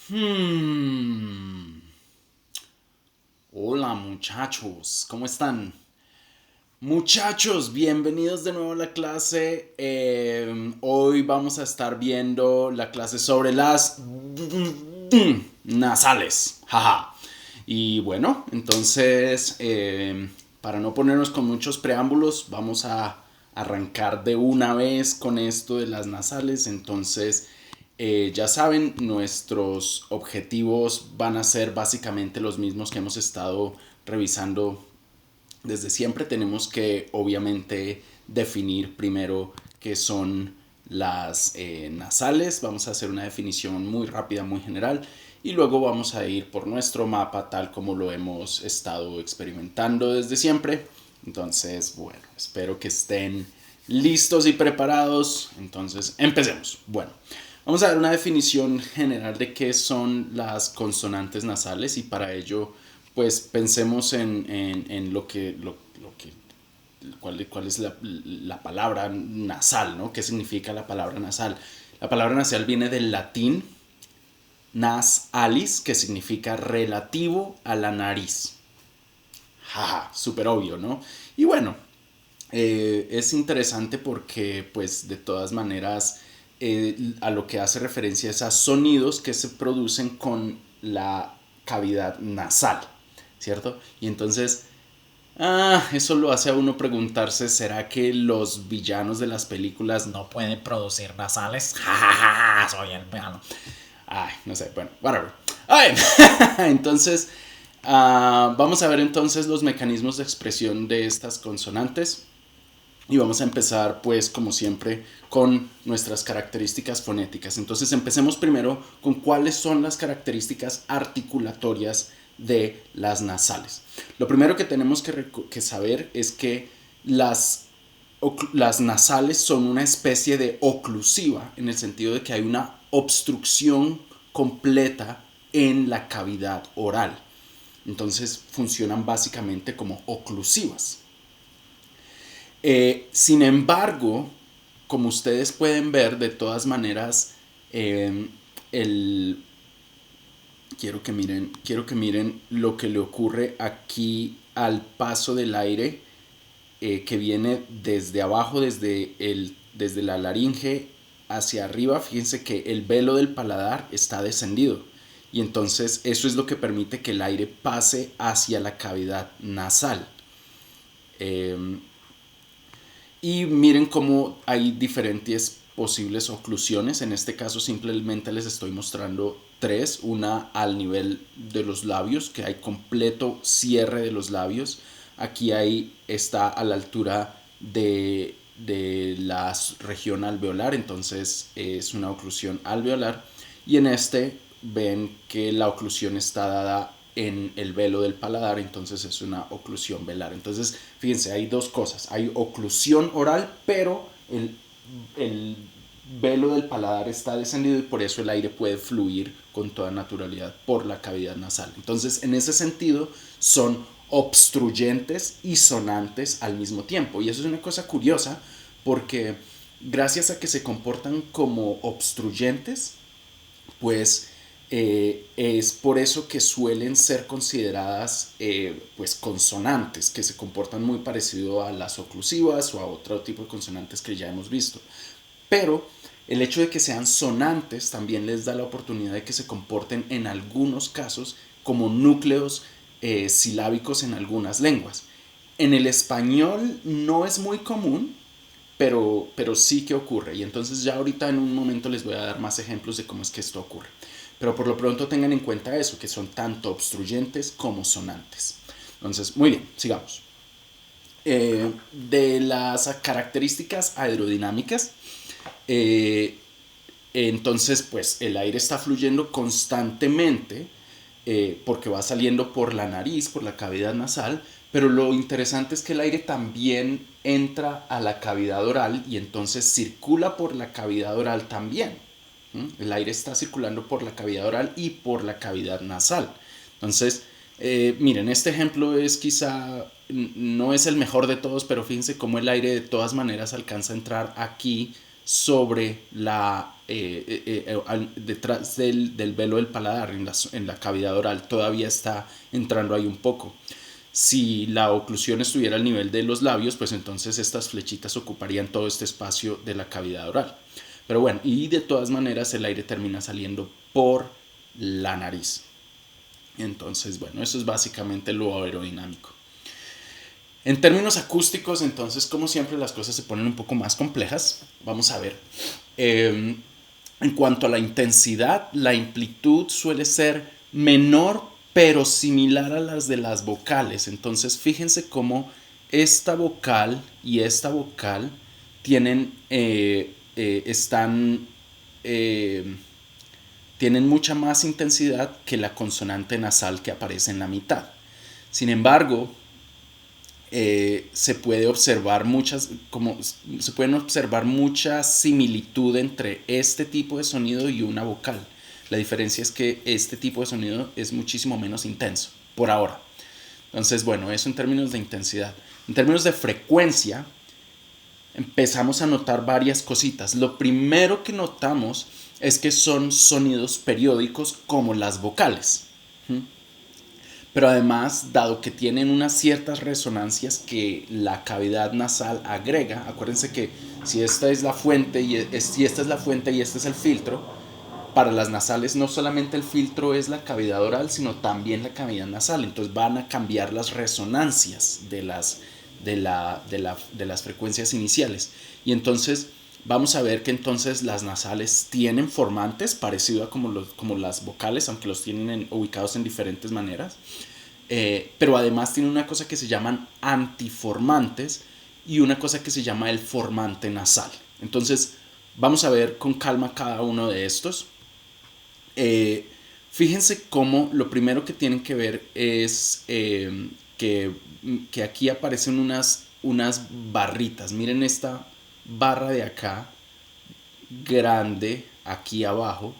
Hmm. Hola muchachos, ¿cómo están? Muchachos, bienvenidos de nuevo a la clase. Hoy vamos a estar viendo la clase sobre las nasales. Jaja. Y bueno, entonces, para no ponernos con muchos preámbulos, vamos a arrancar de una vez con esto de las nasales. Entonces, ya saben, nuestros objetivos van a ser básicamente los mismos que hemos estado revisando desde siempre. Tenemos que obviamente definir primero qué son las nasales. Vamos a hacer una definición muy rápida, muy general. Y luego vamos a ir por nuestro mapa tal como lo hemos estado experimentando desde siempre. Entonces, bueno, espero que estén listos y preparados. Entonces, empecemos. Bueno, vamos a dar una definición general de qué son las consonantes nasales y para ello pues pensemos en cuál es la palabra nasal, ¿no? ¿Qué significa la palabra nasal? La palabra nasal viene del latín nasalis, que significa relativo a la nariz. Jaja, súper obvio, ¿no? Y bueno, es interesante porque pues de todas maneras a lo que hace referencia es a sonidos que se producen con la cavidad nasal, ¿cierto? Y entonces, eso lo hace a uno preguntarse, ¿será que los villanos de las películas no pueden producir nasales? Ja, ja, ja, soy el villano. Ay, no sé, bueno, whatever. Ay, entonces, vamos a ver entonces los mecanismos de expresión de estas consonantes. Y vamos a empezar, pues, como siempre, con nuestras características fonéticas. Entonces, empecemos primero con cuáles son las características articulatorias de las nasales. Lo primero que tenemos que saber es que las nasales son una especie de oclusiva, en el sentido de que hay una obstrucción completa en la cavidad oral. Entonces, funcionan básicamente como oclusivas. Sin embargo, como ustedes pueden ver, de todas maneras, eh, el, quiero que miren lo que le ocurre aquí al paso del aire que viene desde abajo, desde la laringe hacia arriba. Fíjense que el velo del paladar está descendido. Y entonces eso es lo que permite que el aire pase hacia la cavidad nasal. Eh, Y miren cómo hay diferentes posibles oclusiones. En este caso simplemente les estoy mostrando tres. Una al nivel de los labios, que hay completo cierre de los labios. Aquí está a la altura de la región alveolar, entonces es una oclusión alveolar. Y en este ven que la oclusión está dada en el velo del paladar, entonces es una oclusión velar. Entonces, fíjense, hay dos cosas. Hay oclusión oral, pero el velo del paladar está descendido y por eso el aire puede fluir con toda naturalidad por la cavidad nasal. Entonces, en ese sentido, son obstruyentes y sonantes al mismo tiempo. Y eso es una cosa curiosa porque gracias a que se comportan como obstruyentes, pues es por eso que suelen ser consideradas pues consonantes, que se comportan muy parecido a las oclusivas o a otro tipo de consonantes que ya hemos visto. Pero el hecho de que sean sonantes también les da la oportunidad de que se comporten en algunos casos como núcleos silábicos en algunas lenguas. En el español no es muy común, pero sí que ocurre. Y entonces ya ahorita en un momento les voy a dar más ejemplos de cómo es que esto ocurre. Pero por lo pronto tengan en cuenta eso, que son tanto obstruyentes como sonantes. Entonces, muy bien, sigamos. De las características aerodinámicas, eh, entonces pues el aire está fluyendo constantemente porque va saliendo por la nariz, por la cavidad nasal, pero lo interesante es que el aire también entra a la cavidad oral y entonces circula por la cavidad oral también. El aire está circulando por la cavidad oral y por la cavidad nasal. Entonces, miren, este ejemplo es quizá, no es el mejor de todos, pero fíjense cómo el aire de todas maneras alcanza a entrar aquí sobre detrás del velo del paladar, en la cavidad oral, todavía está entrando ahí un poco. Si la oclusión estuviera al nivel de los labios, pues entonces estas flechitas ocuparían todo este espacio de la cavidad oral. Pero bueno, y de todas maneras el aire termina saliendo por la nariz. Entonces, bueno, eso es básicamente lo aerodinámico. En términos acústicos, entonces, como siempre, las cosas se ponen un poco más complejas. Vamos a ver. En cuanto a la intensidad, la amplitud suele ser menor, pero similar a las de las vocales. Entonces, fíjense cómo esta vocal y esta vocal tienen, tienen mucha más intensidad que la consonante nasal que aparece en la mitad. Sin embargo, se pueden observar mucha similitud entre este tipo de sonido y una vocal. La diferencia es que este tipo de sonido es muchísimo menos intenso, por ahora. Entonces, bueno, eso en términos de intensidad. En términos de frecuencia, empezamos a notar varias cositas. Lo primero que notamos es que son sonidos periódicos como las vocales. Pero además, dado que tienen unas ciertas resonancias que la cavidad nasal agrega, acuérdense que si esta es la fuente y esta es la fuente y este es el filtro, para las nasales no solamente el filtro es la cavidad oral, sino también la cavidad nasal. Entonces van a cambiar las resonancias de las frecuencias iniciales. Y entonces vamos a ver que entonces las nasales tienen formantes, parecido a como las vocales, aunque los tienen ubicados en diferentes maneras. Pero además tiene una cosa que se llaman antiformantes y una cosa que se llama el formante nasal. Entonces vamos a ver con calma cada uno de estos. Fíjense cómo lo primero que tienen que ver es que aquí aparecen unas barritas. Miren esta barra de acá, grande, aquí abajo.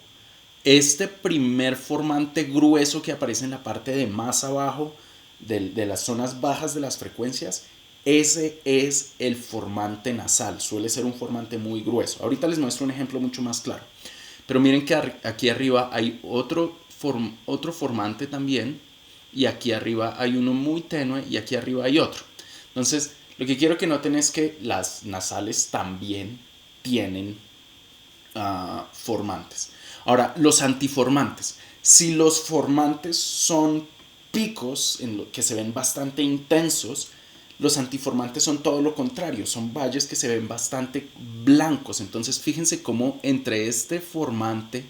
Este primer formante grueso que aparece en la parte de más abajo de las zonas bajas de las frecuencias, ese es el formante nasal. Suele ser un formante muy grueso. Ahorita les muestro un ejemplo mucho más claro. Pero miren que aquí arriba hay otro formante también, y aquí arriba hay uno muy tenue, y aquí arriba hay otro. Entonces, lo que quiero que noten es que las nasales también tienen formantes. Ahora, los antiformantes. Si los formantes son picos que se ven bastante intensos, los antiformantes son todo lo contrario, son valles que se ven bastante blancos. Entonces fíjense cómo entre este formante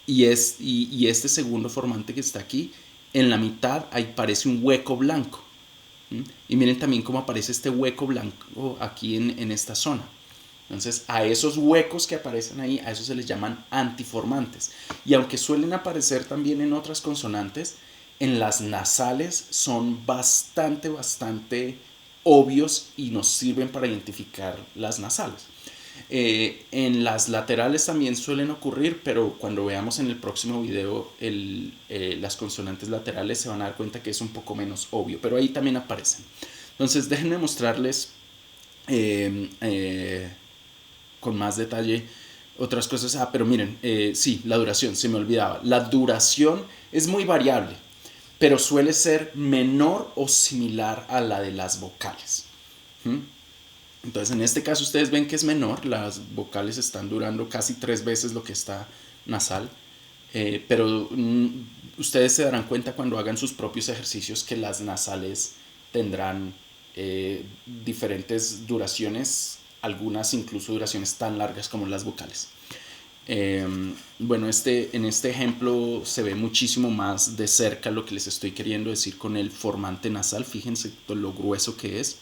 y este segundo formante que está aquí, en la mitad ahí parece un hueco blanco. Y miren también cómo aparece este hueco blanco aquí en esta zona. Entonces a esos huecos que aparecen ahí, a esos se les llaman antiformantes. Y aunque suelen aparecer también en otras consonantes, en las nasales son bastante obvios y nos sirven para identificar las nasales. En las laterales también suelen ocurrir, pero cuando veamos en el próximo video las consonantes laterales se van a dar cuenta que es un poco menos obvio, pero ahí también aparecen. Entonces déjenme mostrarles con más detalle otras cosas. Pero miren, sí, la duración, se me olvidaba. La duración es muy variable, pero suele ser menor o similar a la de las vocales. Entonces, en este caso ustedes ven que es menor, las vocales están durando casi 3 veces lo que está nasal, pero ustedes se darán cuenta cuando hagan sus propios ejercicios que las nasales tendrán diferentes duraciones, algunas incluso duraciones tan largas como las vocales. Bueno, en este ejemplo se ve muchísimo más de cerca lo que les estoy queriendo decir con el formante nasal. Fíjense lo grueso que es.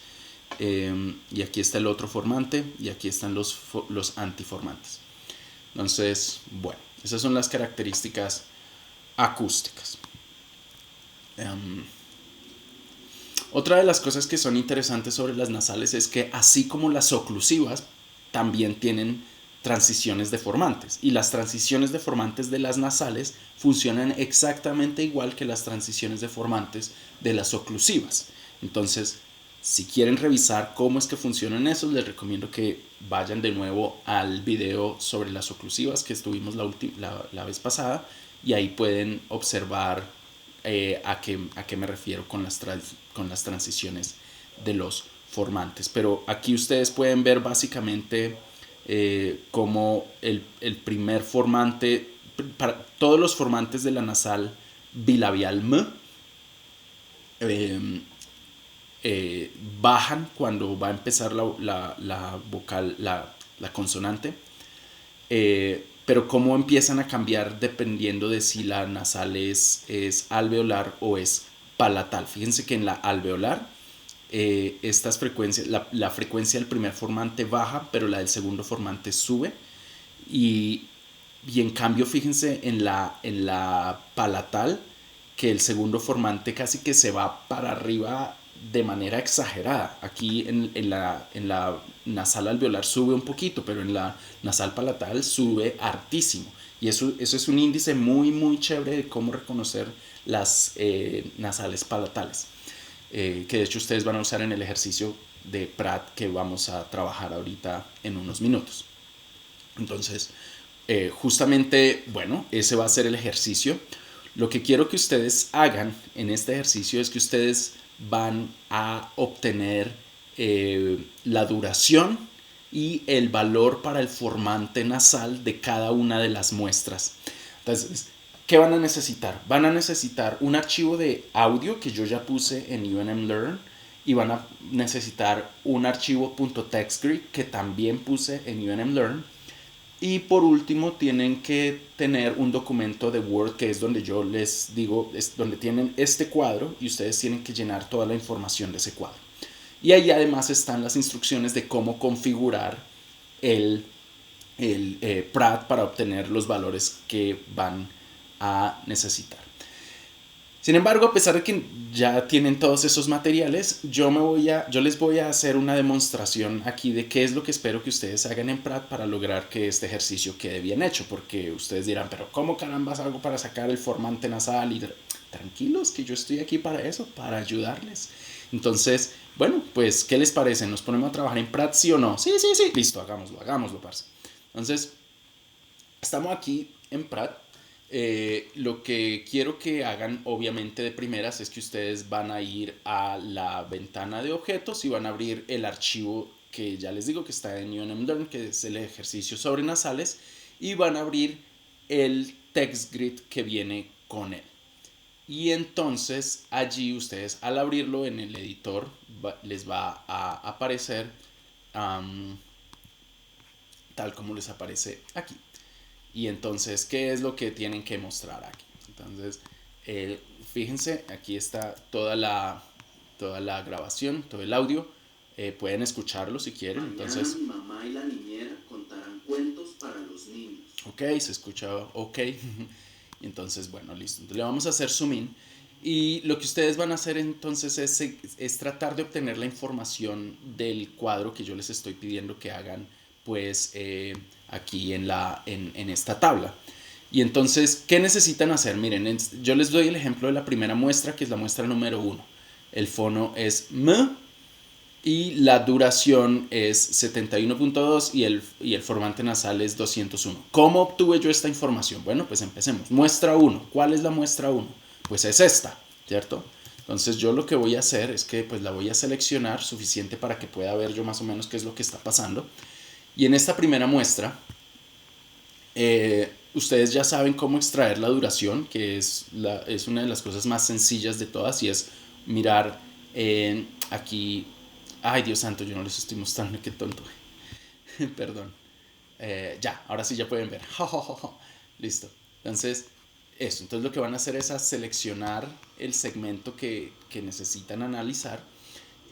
Y aquí está el otro formante y aquí están los antiformantes. Entonces, bueno, esas son las características acústicas. Otra de las cosas que son interesantes sobre las nasales es que, así como las oclusivas, también tienen transiciones deformantes, y las transiciones deformantes de las nasales funcionan exactamente igual que las transiciones deformantes de las oclusivas. Entonces, Si quieren revisar cómo es que funcionan esos, les recomiendo que vayan de nuevo al video sobre las oclusivas que estuvimos la vez pasada, y ahí pueden observar a qué me refiero con con las transiciones de los formantes. Pero aquí ustedes pueden ver básicamente cómo el primer formante, para todos los formantes de la nasal bilabial M, eh, bajan cuando va a empezar la vocal, la consonante, pero cómo empiezan a cambiar dependiendo de si la nasal es alveolar o es palatal. Fíjense que en la alveolar estas frecuencias, la frecuencia del primer formante baja, pero la del segundo formante sube. Y, y en cambio, fíjense en la palatal, que el segundo formante casi que se va para arriba de manera exagerada. Aquí en la nasal alveolar sube un poquito, pero en la nasal palatal sube hartísimo. Y eso es un índice muy, muy chévere de cómo reconocer las nasales palatales, que de hecho ustedes van a usar en el ejercicio de Pratt que vamos a trabajar ahorita en unos minutos. Entonces, justamente, bueno, ese va a ser el ejercicio. Lo que quiero que ustedes hagan en este ejercicio es que ustedes van a obtener la duración y el valor para el formante nasal de cada una de las muestras. Entonces, ¿qué van a necesitar? Van a necesitar un archivo de audio que yo ya puse en UNM Learn, y van a necesitar un archivo .textgrid que también puse en UNM Learn. Y por último tienen que tener un documento de Word, que es donde yo les digo, es donde tienen este cuadro y ustedes tienen que llenar toda la información de ese cuadro. Y ahí además están las instrucciones de cómo configurar el Pratt para obtener los valores que van a necesitar. Sin embargo, a pesar de que ya tienen todos esos materiales, yo les voy a hacer una demostración aquí de qué es lo que espero que ustedes hagan en Pratt para lograr que este ejercicio quede bien hecho. Porque ustedes dirán, pero ¿cómo carambas hago para sacar el formante nasal? Y tranquilos, que yo estoy aquí para eso, para ayudarles. Entonces, bueno, pues, ¿qué les parece? ¿Nos ponemos a trabajar en Pratt, sí o no? Sí, sí, sí. Listo, hagámoslo, parce. Entonces, estamos aquí en Pratt. Lo que quiero que hagan, obviamente, de primeras es que ustedes van a ir a la ventana de objetos y van a abrir el archivo que ya les digo que está en UNM Learn, que es el ejercicio sobre nasales, y van a abrir el TextGrid que viene con él. Y entonces allí ustedes, al abrirlo en el editor, les va a aparecer tal como les aparece aquí. Y entonces, ¿qué es lo que tienen que mostrar aquí? Entonces, fíjense, aquí está toda la grabación, todo el audio. Pueden escucharlo si quieren. Entonces, mi mamá y la niñera contarán cuentos para los niños. Ok, se escucha ok. Entonces, bueno, listo. Entonces, le vamos a hacer zoom in. Y lo que ustedes van a hacer entonces es tratar de obtener la información del cuadro que yo les estoy pidiendo que hagan, pues, aquí en esta tabla. Y entonces, ¿qué necesitan hacer? Miren, yo les doy el ejemplo de la primera muestra, que es la muestra número 1. El fono es M y la duración es 71.2 y el formante nasal es 201. ¿Cómo obtuve yo esta información? Bueno, pues empecemos. Muestra 1. ¿Cuál es la muestra 1? Pues es esta, ¿cierto? Entonces yo lo que voy a hacer es que pues la voy a seleccionar suficiente para que pueda ver yo más o menos qué es lo que está pasando. Y en esta primera muestra, ustedes ya saben cómo extraer la duración, que es una de las cosas más sencillas de todas, y es mirar aquí. Ay, Dios santo, yo no les estoy mostrando, qué tonto. Perdón. Ya, ahora sí ya pueden ver. Listo. Entonces, eso. Entonces lo que van a hacer es a seleccionar el segmento que necesitan analizar.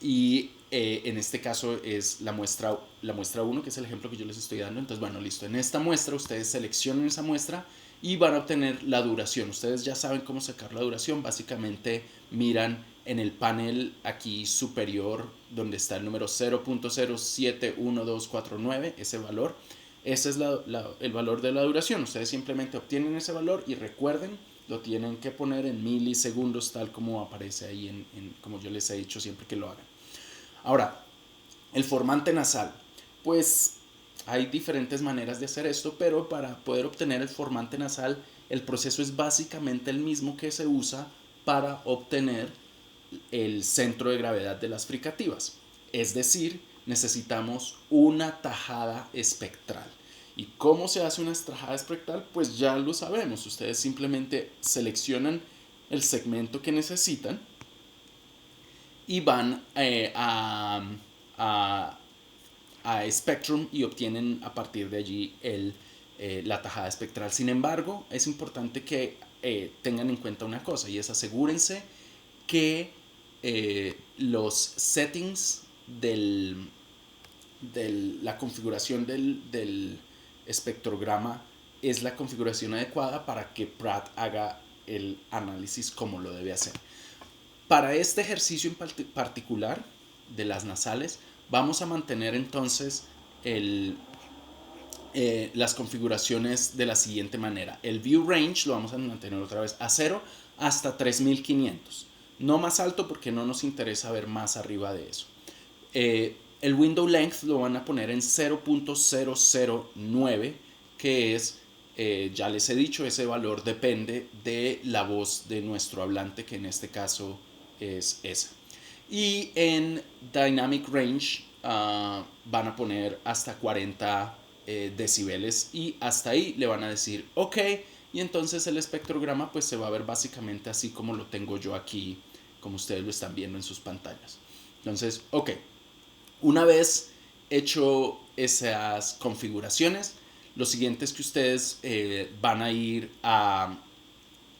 Y en este caso es la muestra 1, que es el ejemplo que yo les estoy dando. Entonces, bueno, listo. En esta muestra ustedes seleccionan esa muestra y van a obtener la duración. Ustedes ya saben cómo sacar la duración. Básicamente miran en el panel aquí superior donde está el número 0.071249, ese valor. Ese es el valor de la duración. Ustedes simplemente obtienen ese valor y recuerden, lo tienen que poner en milisegundos, tal como aparece ahí, como yo les he dicho siempre que lo hagan. Ahora, el formante nasal, pues hay diferentes maneras de hacer esto, pero para poder obtener el formante nasal, el proceso es básicamente el mismo que se usa para obtener el centro de gravedad de las fricativas. Es decir, necesitamos una tajada espectral. ¿Y cómo se hace una tajada espectral? Pues ya lo sabemos. Ustedes simplemente seleccionan el segmento que necesitan y van a, a Spectrum y obtienen a partir de allí la tajada espectral. Sin embargo, es importante que tengan en cuenta una cosa, y es asegúrense que los settings la configuración del espectrograma es la configuración adecuada para que Pratt haga el análisis como lo debe hacer. Para este ejercicio en particular de las nasales, vamos a mantener entonces las configuraciones de la siguiente manera. El view range lo vamos a mantener otra vez a 0 hasta 3500. No más alto porque no nos interesa ver más arriba de eso. El window length lo van a poner en 0.009, que es, ya les he dicho, ese valor depende de la voz de nuestro hablante, que en este caso es esa. Y en dynamic range van a poner hasta 40 decibeles, y hasta ahí le van a decir ok, y entonces el espectrograma pues se va a ver básicamente así como lo tengo yo aquí, como ustedes lo están viendo en sus pantallas. Entonces, ok, una vez hecho esas configuraciones, lo siguiente es que ustedes van a ir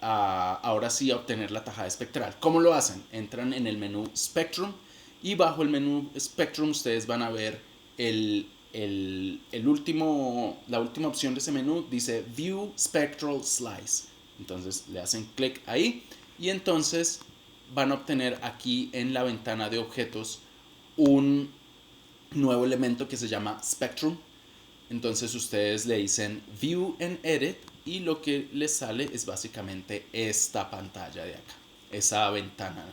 ahora sí a obtener la tajada espectral. ¿Cómo lo hacen? Entran en el menú Spectrum, y bajo el menú Spectrum ustedes van a ver la última opción de ese menú, dice View Spectral Slice. Entonces le hacen clic ahí y entonces van a obtener aquí en la ventana de objetos un nuevo elemento que se llama Spectrum. Entonces ustedes le dicen View and Edit y lo que les sale es básicamente esta pantalla de acá, esa ventana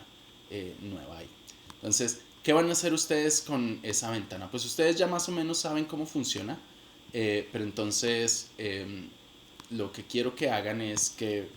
nueva ahí. Entonces, ¿qué van a hacer ustedes con esa ventana? Pues ustedes ya más o menos saben cómo funciona, pero entonces lo que quiero que hagan es que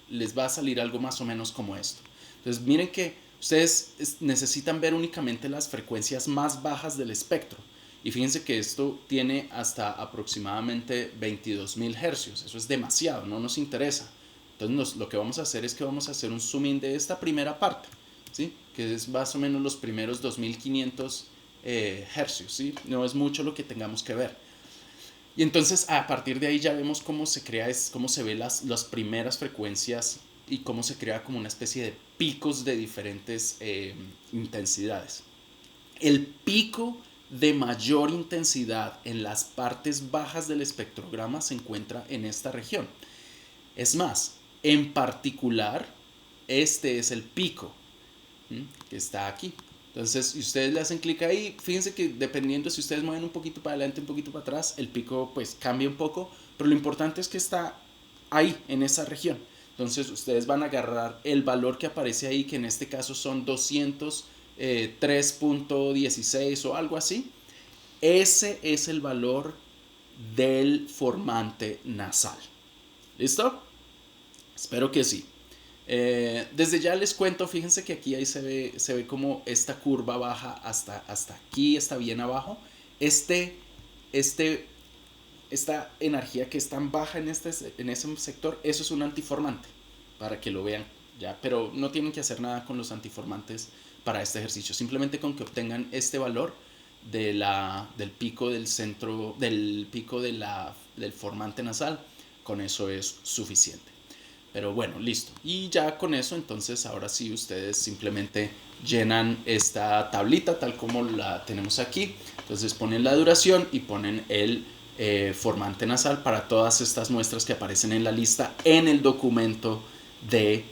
les va a salir algo más o menos como esto. Entonces miren que ustedes necesitan ver únicamente las frecuencias más bajas del espectro. Y fíjense que esto tiene hasta aproximadamente 22.000 hercios. Eso es demasiado, no nos interesa. Entonces lo que vamos a hacer es que vamos a hacer un zoom in de esta primera parte, ¿sí? Que es más o menos los primeros 2.500 hercios, ¿sí? No es mucho lo que tengamos que ver. Y entonces a partir de ahí ya vemos cómo se crea, cómo se ve las primeras frecuencias y cómo se crea como una especie de picos de diferentes intensidades. El pico de mayor intensidad en las partes bajas del espectrograma se encuentra en esta región. Es más, en particular, este es el pico que está aquí. Entonces, si ustedes le hacen clic ahí, fíjense que dependiendo si ustedes mueven un poquito para adelante, un poquito para atrás, el pico pues cambia un poco, pero lo importante es que está ahí, en esa región. Entonces, ustedes van a agarrar el valor que aparece ahí, que en este caso son 203.16 o algo así. Ese es el valor del formante nasal. ¿Listo? Espero que sí. Desde ya les cuento, fíjense que aquí ahí se ve como esta curva baja hasta aquí, está bien abajo. Esta energía que es tan baja en ese sector, eso es un antiformante, para que lo vean ya, pero no tienen que hacer nada con los antiformantes para este ejercicio, simplemente con que obtengan este valor del pico del centro, del pico del formante nasal, con eso es suficiente. Pero bueno, listo. Y ya con eso, entonces ahora sí ustedes simplemente llenan esta tablita tal como la tenemos aquí. Entonces ponen la duración y ponen el formante nasal para todas estas muestras que aparecen en la lista en el documento que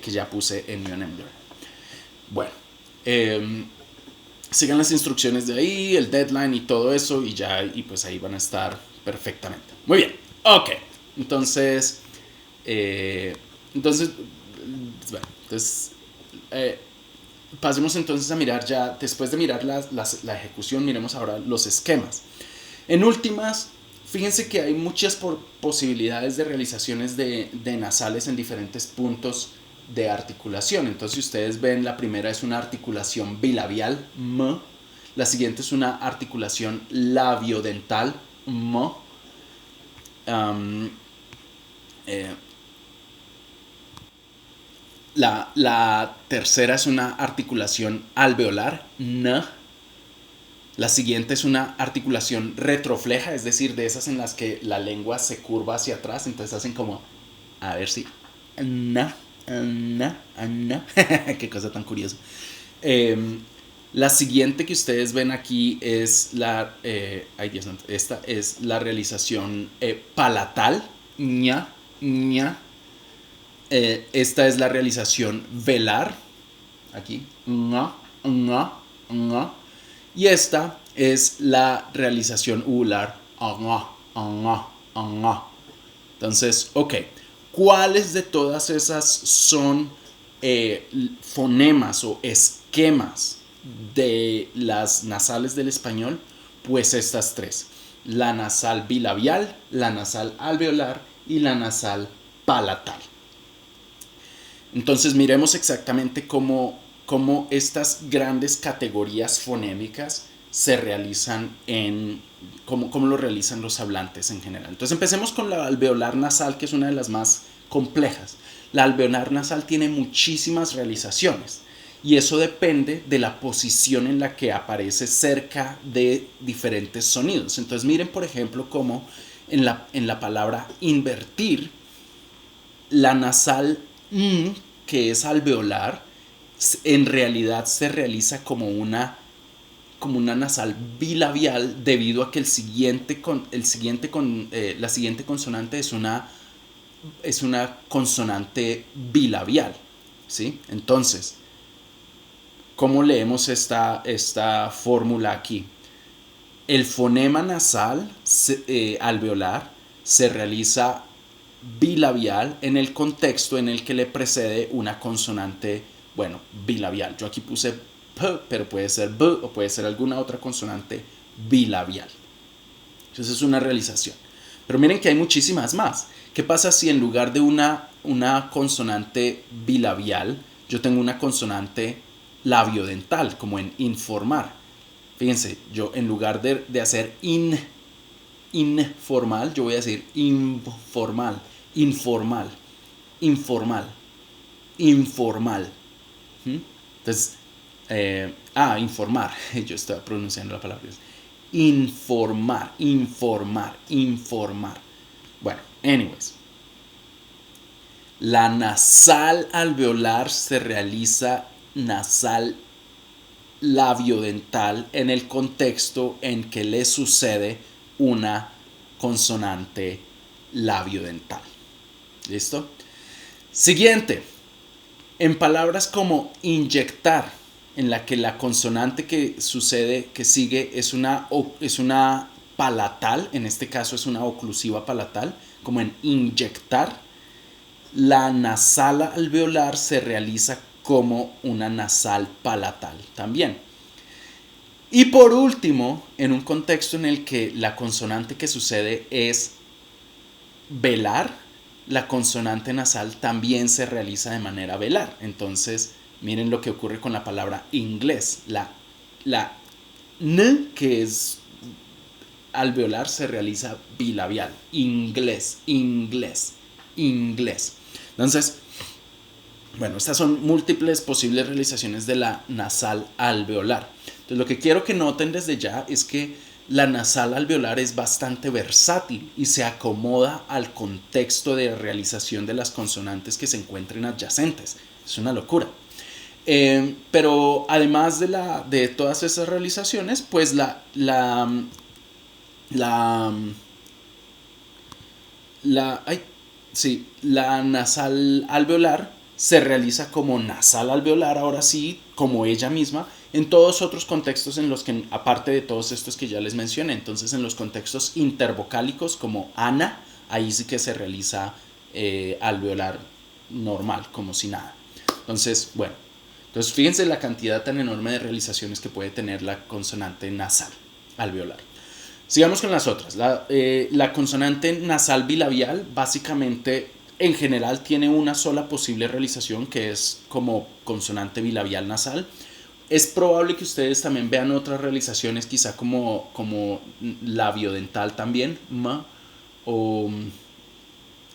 ya puse en UNM Learn. Bueno, sigan las instrucciones de ahí, el deadline y todo eso, y pues ahí van a estar perfectamente. Muy bien, ok. Entonces, bueno, pasemos entonces a mirar ya, después de mirar la ejecución, miremos ahora los esquemas. En últimas, fíjense que hay muchas posibilidades de realizaciones de nasales en diferentes puntos de articulación. Entonces, si ustedes ven, la primera es una articulación bilabial, m. La siguiente es una articulación labiodental, m. Um, eh, la tercera es una articulación alveolar, n. La siguiente es una articulación retrofleja, es decir, de esas en las que la lengua se curva hacia atrás, entonces hacen como, a ver si, na, na, na. Qué cosa tan curiosa. La siguiente que ustedes ven aquí es ay Dios santo, esta es la realización palatal, ña, ña. Esta es la realización velar, aquí, ña, ña, ña. Y esta es la realización uvular. Entonces, ok. ¿Cuáles de todas esas son fonemas o esquemas de las nasales del español? Pues estas tres. La nasal bilabial, la nasal alveolar y la nasal palatal. Entonces miremos exactamente cómo estas grandes categorías fonémicas se realizan cómo lo realizan los hablantes en general. Entonces empecemos con la alveolar nasal, que es una de las más complejas. La alveolar nasal tiene muchísimas realizaciones y eso depende de la posición en la que aparece cerca de diferentes sonidos. Entonces miren, por ejemplo, cómo en la palabra invertir, la nasal que es alveolar, en realidad se realiza como una nasal bilabial, debido a que la siguiente consonante es una consonante bilabial, ¿sí? Entonces, ¿cómo leemos esta fórmula aquí? El fonema nasal alveolar se realiza bilabial en el contexto en el que le precede una consonante, bueno, bilabial. Yo aquí puse P, pero puede ser B o puede ser alguna otra consonante bilabial. Entonces es una realización. Pero miren que hay muchísimas más. ¿Qué pasa si en lugar de una consonante bilabial yo tengo una consonante labiodental, como en informar? Fíjense, yo en lugar de hacer informal, yo voy a decir informal, informal, informal, informal. Entonces, informar, yo estaba pronunciando la palabra. Informar, informar, informar. Bueno, anyways. La nasal alveolar se realiza nasal labiodental en el contexto en que le sucede una consonante labiodental. ¿Listo? Siguiente. En palabras como inyectar, en la que la consonante que sigue es una palatal, en este caso es una oclusiva palatal, como en inyectar, la nasal alveolar se realiza como una nasal palatal también. Y por último, en un contexto en el que la consonante que sucede es velar, la consonante nasal también se realiza de manera velar. Entonces, miren lo que ocurre con la palabra inglés. La N, que es alveolar, se realiza bilabial. Inglés, inglés, inglés. Entonces, bueno, estas son múltiples posibles realizaciones de la nasal alveolar. Entonces, lo que quiero que noten desde ya es que la nasal alveolar es bastante versátil y se acomoda al contexto de realización de las consonantes que se encuentren adyacentes. Es una locura. Pero además de todas esas realizaciones, pues la nasal alveolar se realiza como nasal alveolar, ahora sí, como ella misma, en todos otros contextos en los que, aparte de todos estos que ya les mencioné, entonces en los contextos intervocálicos como ana, ahí sí que se realiza alveolar normal, como si nada. Entonces, bueno, Entonces fíjense la cantidad tan enorme de realizaciones que puede tener la consonante nasal alveolar. Sigamos con las otras. La consonante nasal bilabial básicamente en general tiene una sola posible realización, que es como consonante bilabial nasal. Es probable que ustedes también vean otras realizaciones, quizá como labiodental también, o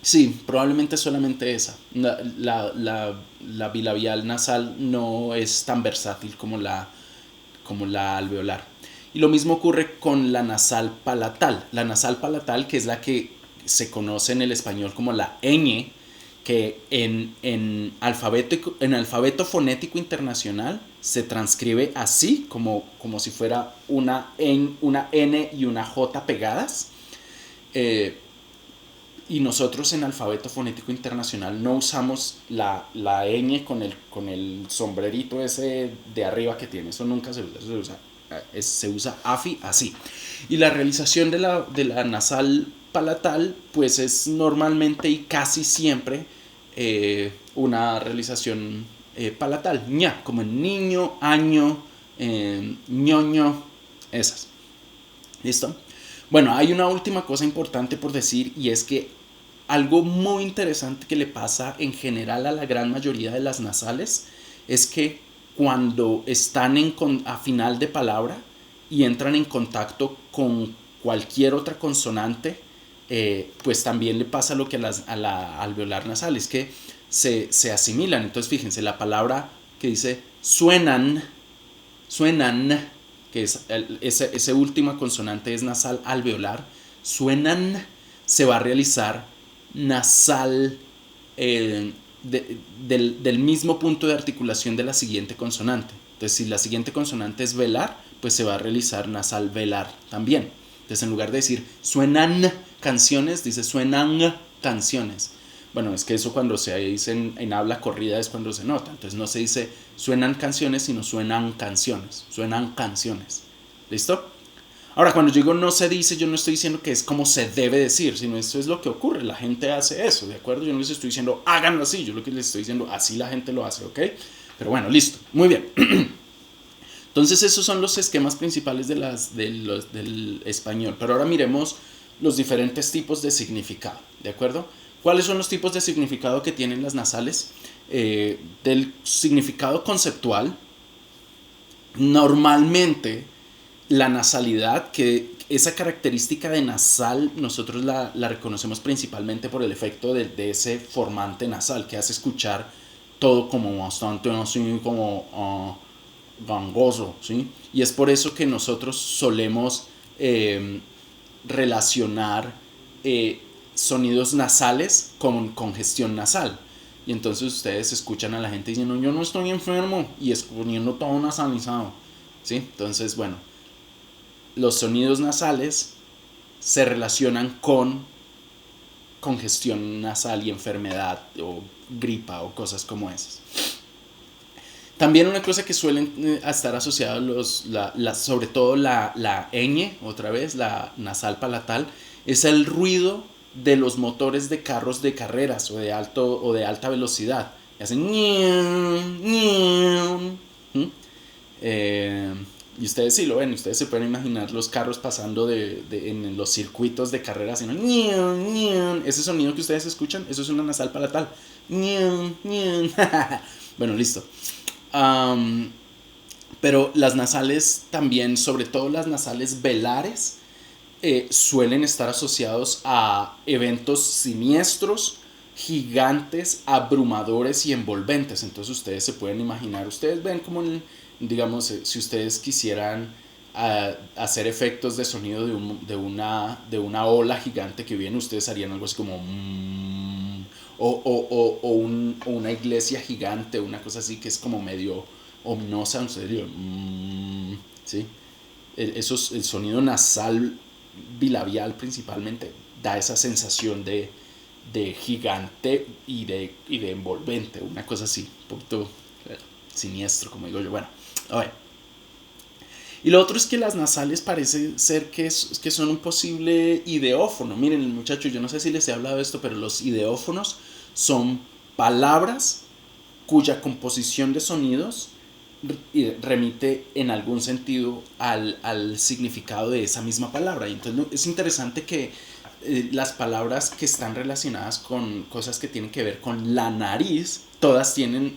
sí, probablemente solamente esa. La bilabial nasal no es tan versátil como la alveolar. Y lo mismo ocurre con la nasal palatal. La nasal palatal, que es la que se conoce en el español como la ñ, que en alfabeto fonético internacional se transcribe así, como si fuera una N y una J pegadas. Y nosotros en alfabeto fonético internacional no usamos la ñ con el sombrerito ese de arriba que tiene. Eso nunca se usa. Se usa AFI así. Y la realización de la nasal palatal pues es normalmente y casi siempre una realización palatal. ña, como en niño, año, ñoño, esas. ¿Listo? Bueno, hay una última cosa importante por decir, y es que algo muy interesante que le pasa en general a la gran mayoría de las nasales es que cuando están a final de palabra y entran en contacto con cualquier otra consonante, pues también le pasa lo que a la alveolar nasal, es que se asimilan. Entonces fíjense, la palabra que dice suenan, que es esa última consonante es nasal alveolar, suenan, se va a realizar nasal del mismo punto de articulación de la siguiente consonante. Entonces, si la siguiente consonante es velar, pues se va a realizar nasal velar también. Entonces, en lugar de decir suenan canciones, dice suenan canciones. Bueno, es que eso cuando se dice en habla corrida es cuando se nota. Entonces no se dice suenan canciones, sino suenan canciones. Suenan canciones. ¿Listo? Ahora, cuando yo digo no se dice, yo no estoy diciendo que es como se debe decir, sino eso es lo que ocurre. La gente hace eso, ¿de acuerdo? Yo no les estoy diciendo háganlo así, yo lo que les estoy diciendo así la gente lo hace, ¿ok? Pero bueno, listo. Muy bien. Entonces esos son los esquemas principales del español. Pero ahora miremos los diferentes tipos de significado, ¿de acuerdo? ¿Cuáles son los tipos de significado que tienen las nasales? Del significado conceptual, normalmente la nasalidad, que esa característica de nasal nosotros la reconocemos principalmente por el efecto de ese formante nasal que hace escuchar todo como bastante así como gangoso, ¿sí? Y es por eso que nosotros solemos relacionar sonidos nasales con congestión nasal. Y entonces ustedes escuchan a la gente diciendo yo no estoy enfermo y exponiendo todo nasalizado, ¿sí? Entonces, bueno, los sonidos nasales se relacionan con congestión nasal y enfermedad o gripa o cosas como esas. También una cosa que suelen estar asociados sobre todo la ñ, otra vez, la nasal palatal, es el ruido de los motores de carros de carreras o de alta velocidad. Y hacen y ustedes sí lo ven, ustedes se pueden imaginar los carros pasando en los circuitos de carreras, ese sonido que ustedes escuchan, eso es una nasal palatal. Bueno, listo. Pero las nasales también, sobre todo las nasales velares, suelen estar asociados a eventos siniestros, gigantes, abrumadores y envolventes. Entonces ustedes se pueden imaginar, ustedes ven como, digamos, si ustedes quisieran hacer efectos de sonido de una ola gigante que viene, ustedes harían algo así como o una iglesia gigante, una cosa así que es como medio ominosa, en serio, ¿sí? El sonido nasal bilabial principalmente da esa sensación de gigante y de envolvente, una cosa así, un poquito siniestro, como digo yo. Bueno, a ver. Y lo otro es que las nasales parece ser que son un posible ideófono. Miren, muchachos, yo no sé si les he hablado de esto, pero los ideófonos son palabras cuya composición de sonidos remite en algún sentido al significado de esa misma palabra. Y entonces es interesante que las palabras que están relacionadas con cosas que tienen que ver con la nariz, todas tienen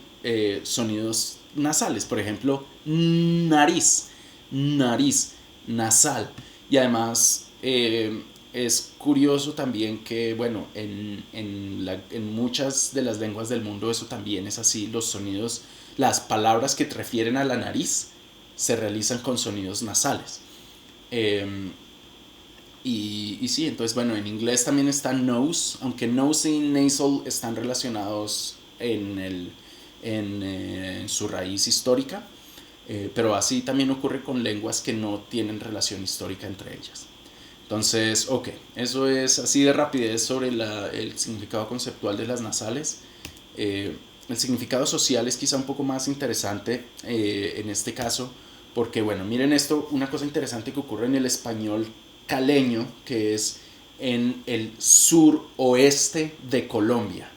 sonidos nasales. Por ejemplo, nariz, nariz, nasal. Y además es curioso también que, bueno, en muchas de las lenguas del mundo eso también es así. Los sonidos, las palabras que te refieren a la nariz se realizan con sonidos nasales. Eh, y sí, entonces bueno, en inglés también está nose, aunque nose y nasal están relacionados en su raíz histórica, pero así también ocurre con lenguas que no tienen relación histórica entre ellas. Entonces, ok, eso es así de rapidez sobre el significado conceptual de las nasales. El significado social es quizá un poco más interesante en este caso, porque bueno, miren esto, una cosa interesante que ocurre en el español caleño, que es en el suroeste de Colombia.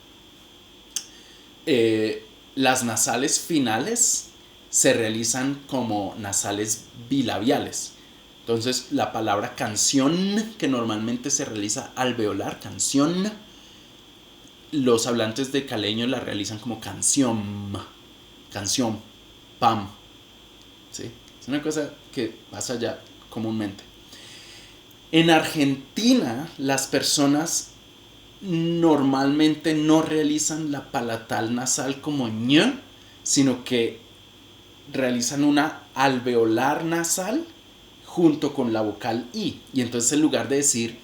Las nasales finales se realizan como nasales bilabiales. Entonces, la palabra canción, que normalmente se realiza alveolar, canción, los hablantes de caleño la realizan como canción, canción, pam. ¿Sí? Es una cosa que pasa ya comúnmente. En Argentina, las personas normalmente no realizan la palatal nasal como ñ, sino que realizan una alveolar nasal junto con la vocal i. Y entonces en lugar de decir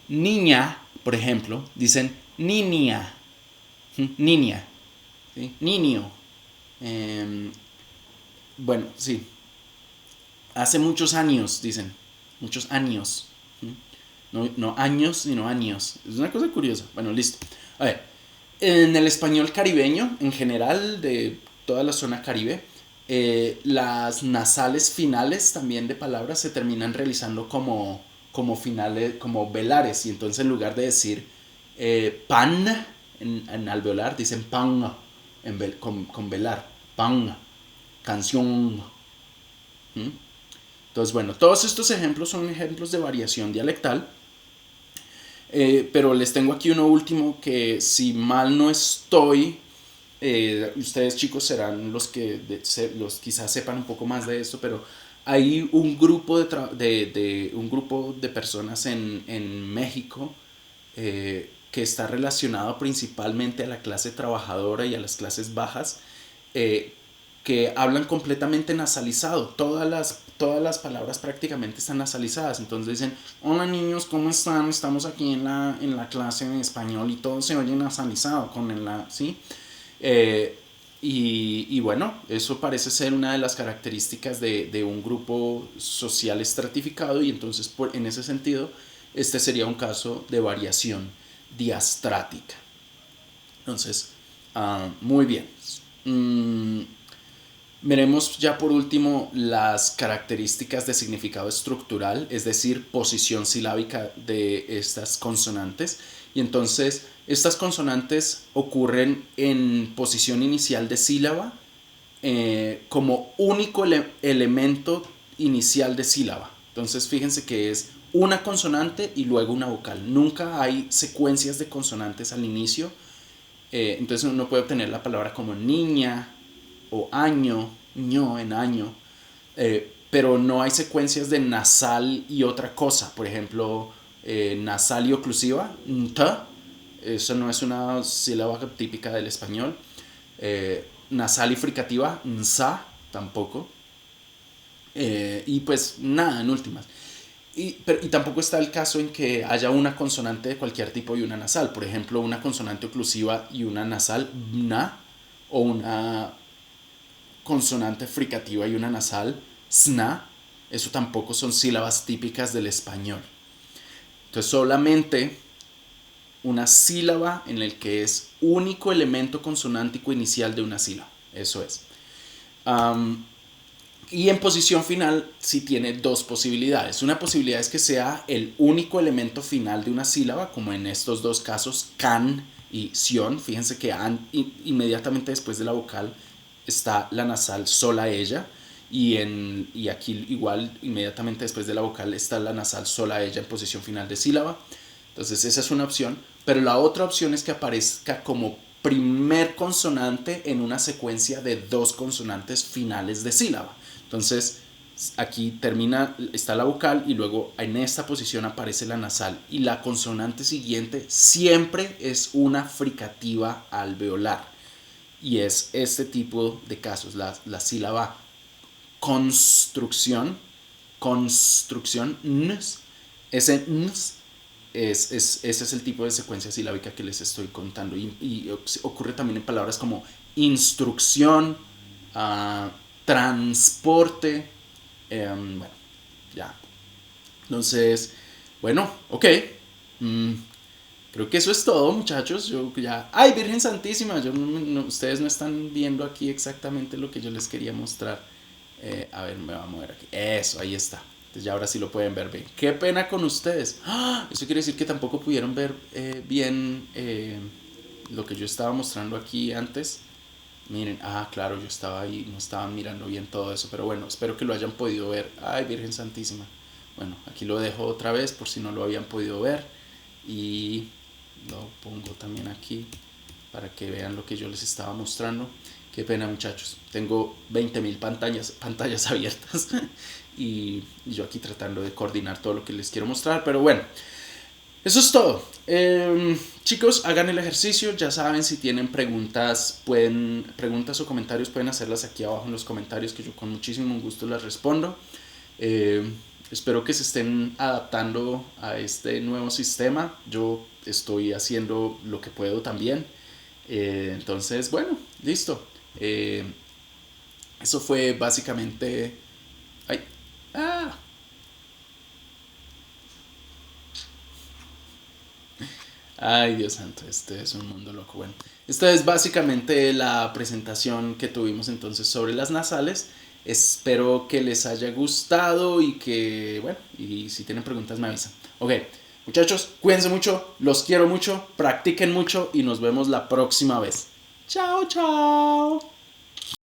niña, por ejemplo, dicen niña, niña, ¿sí? Niño. Bueno, sí. Hace muchos años, dicen. Muchos años. No, no años, sino años. Es una cosa curiosa. Bueno, listo. A ver, en el español caribeño, en general, de toda la zona caribe, las nasales finales también de palabras se terminan realizando como finales, como velares. Y entonces en lugar de decir pan en alveolar, dicen pan con velar. Pan, canción. ¿Mm? Entonces, bueno, todos estos ejemplos son ejemplos de variación dialectal. Pero les tengo aquí uno último que, si mal no estoy, ustedes chicos serán los que los quizás sepan un poco más de esto, pero hay un grupo un grupo de personas en México que está relacionado principalmente a la clase trabajadora y a las clases bajas, eh, que hablan completamente nasalizado. Todas las palabras prácticamente están nasalizadas. Entonces dicen, hola niños, ¿cómo están? Estamos aquí en la clase de español y todo se oye nasalizado con ¿sí? Y bueno, eso parece ser una de las características de un grupo social estratificado, y entonces en ese sentido este sería un caso de variación diastrática. Entonces, muy bien. Veremos ya por último las características de significado estructural, es decir, posición silábica de estas consonantes. Y entonces estas consonantes ocurren en posición inicial de sílaba como único elemento inicial de sílaba. Entonces fíjense que es una consonante y luego una vocal. Nunca hay secuencias de consonantes al inicio. Entonces uno puede obtener la palabra como niña o año, ño en año, pero no hay secuencias de nasal y otra cosa. Por ejemplo, nasal y oclusiva, nta, eso no es una sílaba típica del español. Nasal y fricativa, nsa, tampoco. Y pues nada, en últimas. Y tampoco está el caso en que haya una consonante de cualquier tipo y una nasal. Por ejemplo, una consonante oclusiva y una nasal, na, o una consonante fricativa y una nasal, sna. Eso tampoco son sílabas típicas del español. Entonces solamente una sílaba en el que es único elemento consonántico inicial de una sílaba. Eso es. Y en posición final sí tiene dos posibilidades. Una posibilidad es que sea el único elemento final de una sílaba, como en estos dos casos, can y sion. Fíjense que inmediatamente después de la vocal está la nasal sola ella. Y aquí igual inmediatamente después de la vocal está la nasal sola ella en posición final de sílaba. Entonces esa es una opción. Pero la otra opción es que aparezca como primer consonante en una secuencia de dos consonantes finales de sílaba. Entonces, aquí está la vocal y luego en esta posición aparece la nasal. Y la consonante siguiente siempre es una fricativa alveolar. Y es este tipo de casos, la sílaba construcción, ns, ese ns ese es el tipo de secuencia silábica que les estoy contando. Y ocurre también en palabras como instrucción, transporte, bueno, ya. Entonces, bueno, ok. Mm, creo que eso es todo, muchachos. Yo ya. ¡Ay, Virgen Santísima! Ustedes no están viendo aquí exactamente lo que yo les quería mostrar. A ver, me va a mover aquí. Eso, ahí está. Entonces ya ahora sí lo pueden ver bien. ¡Qué pena con ustedes! ¡Ah! Eso quiere decir que tampoco pudieron ver bien lo que yo estaba mostrando aquí antes. Miren, claro, yo estaba ahí, no estaban mirando bien todo eso, pero bueno, espero que lo hayan podido ver. Ay, Virgen Santísima. Bueno, aquí lo dejo otra vez por si no lo habían podido ver. Y lo pongo también aquí para que vean lo que yo les estaba mostrando. Qué pena, muchachos. Tengo 20.000 pantallas abiertas y yo aquí tratando de coordinar todo lo que les quiero mostrar, pero bueno. Eso es todo. Chicos, hagan el ejercicio. Ya saben, si tienen preguntas o comentarios, pueden hacerlas aquí abajo en los comentarios, que yo con muchísimo gusto las respondo. Espero que se estén adaptando a este nuevo sistema. Yo estoy haciendo lo que puedo también. Entonces, bueno, listo. Eso fue básicamente... Ay, ah, Ay, Dios santo, este es un mundo loco. Bueno, esta es básicamente la presentación que tuvimos entonces sobre las nasales. Espero que les haya gustado y que, bueno, y si tienen preguntas me avisan. Ok, muchachos, cuídense mucho, los quiero mucho, practiquen mucho y nos vemos la próxima vez. Chao, chao.